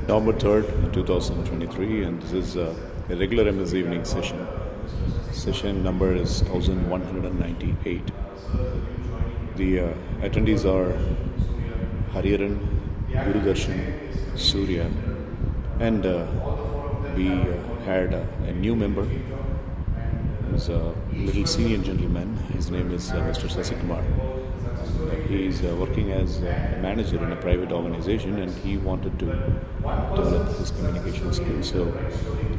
November 3rd, 2023, and this is a regular MS evening session. Session number is 1198. The attendees are Hariharan, Gurudarshan, Surya, and we had a new member. He's a little senior gentleman. His name is Mr. Sasikumar. He is working as a manager in a private organization, and he wanted to develop his communication skills. So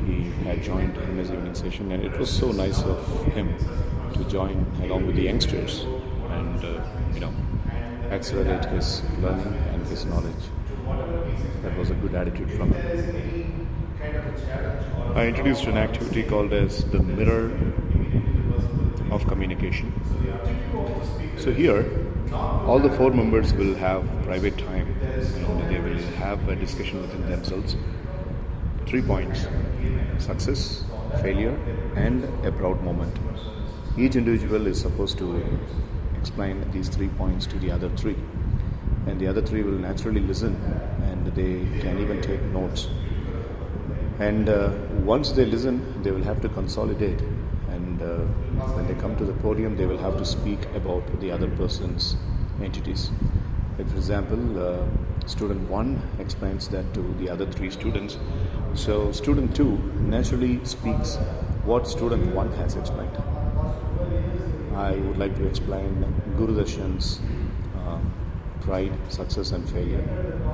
he had joined MS evening session, and it was so nice of him to join along with the youngsters and accelerate his learning and his knowledge. That was a good attitude from him. I introduced an activity called as the mirror of communication. So here, all the four members will have private time and they will have a discussion within themselves. 3 points: success, failure, and a proud moment. Each individual is supposed to explain these 3 points to the other 3, and the other 3 will naturally listen and they can even take notes. And once they listen, they will have to consolidate, and when they come to the podium, they will have to speak about the other person's entities. Like, for example, student 1 explains that to the other 3 students. So student 2 naturally speaks what student 1 has explained. I would like to explain Guru Darshan's pride, success and failure.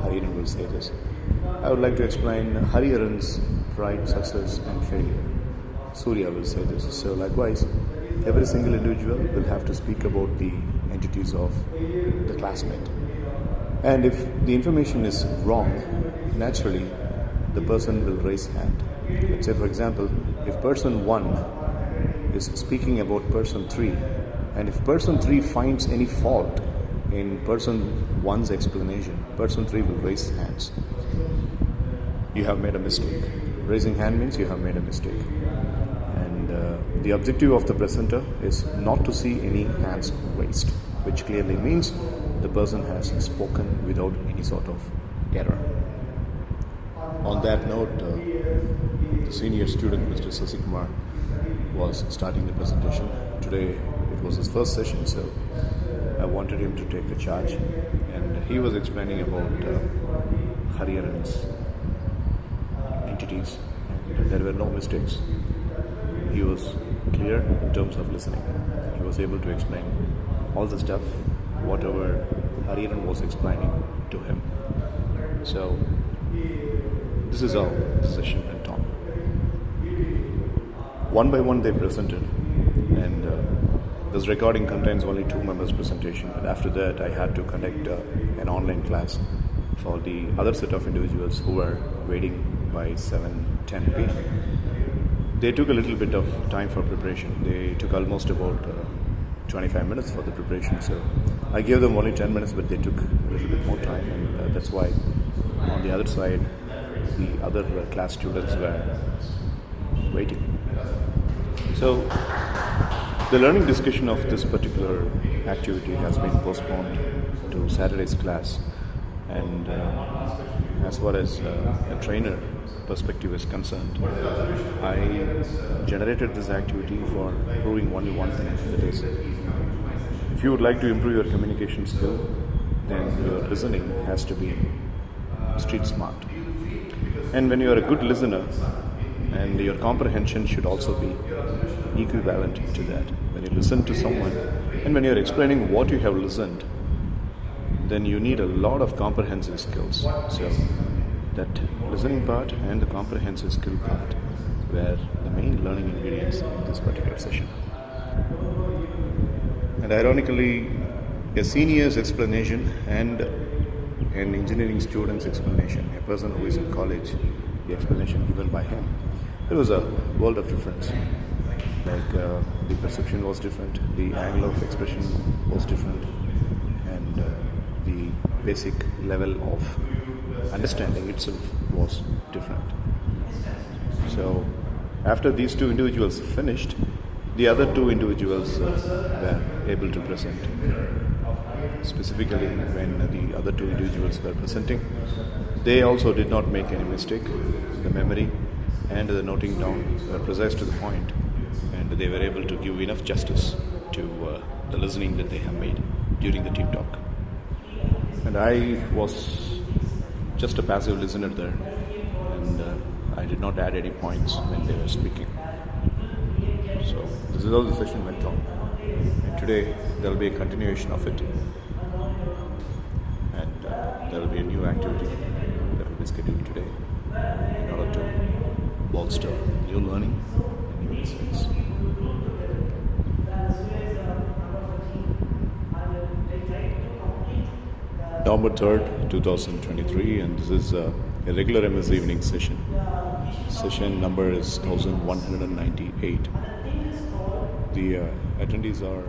Hariharan will say this. I would like to explain Hariharan's pride, success and failure. Surya will say this. So likewise, every single individual will have to speak about the entities of the classmate. And if the information is wrong, naturally the person will raise hand. Let's say, for example, if person 1 is speaking about person 3, and if person 3 finds any fault in person 1's explanation, person 3 will raise hands. You have made a mistake. Raising hand means you have made a mistake. And the objective of the presenter is not to see any hands raised, which clearly means the person has spoken without any sort of error. On that note, the senior student, Mr. Sasikumar, was starting the presentation. Today it was his first session, so I wanted him to take the charge, and he was explaining about Hariharan's entities, and there were no mistakes. He was clear in terms of listening. He was able to explain all the stuff, whatever Hariharan was explaining to him. So this is how the session went on. One by one they presented, and this recording contains only 2 members' presentation, and after that I had to conduct an online class for the other set of individuals who were waiting by 7:10 p.m. They took a little bit of time for preparation. They took almost about 25 minutes for the preparation, so I gave them only 10 minutes, but they took a little bit more time, and that's why on the other side the other class students were waiting. So the learning discussion of this particular activity has been postponed to Saturday's class, and as far as a trainer perspective is concerned, I generated this activity for proving only one thing, that is, if you would like to improve your communication skill, then your listening has to be street smart. And when you are a good listener, and your comprehension should also be equivalent to that. When you listen to someone, and when you are explaining what you have listened, then you need a lot of comprehensive skills. So that listening part and the comprehensive skill part were the main learning ingredients in this particular session. And ironically, a senior's explanation and an engineering student's explanation, a person who is in college, the explanation given by him, there was a world of difference. Like the perception was different, the angle of expression was different, and the basic level of understanding itself was different. So after these 2 individuals finished, the other 2 individuals were able to present. specifically when the other two individuals were presenting. They also did not make any mistake. The memory and the noting down were precise to the point, and they were able to give enough justice to the listening that they have made during the team talk. And I was just a passive listener there, and I did not add any points when they were speaking. So this is how the session went on, and today there will be a continuation of it, and there will be a new activity that will be scheduled today in order to bolster new learning and new insights. November 3rd, 2023, and this is a regular MS evening session. Session number is 1198. The attendees are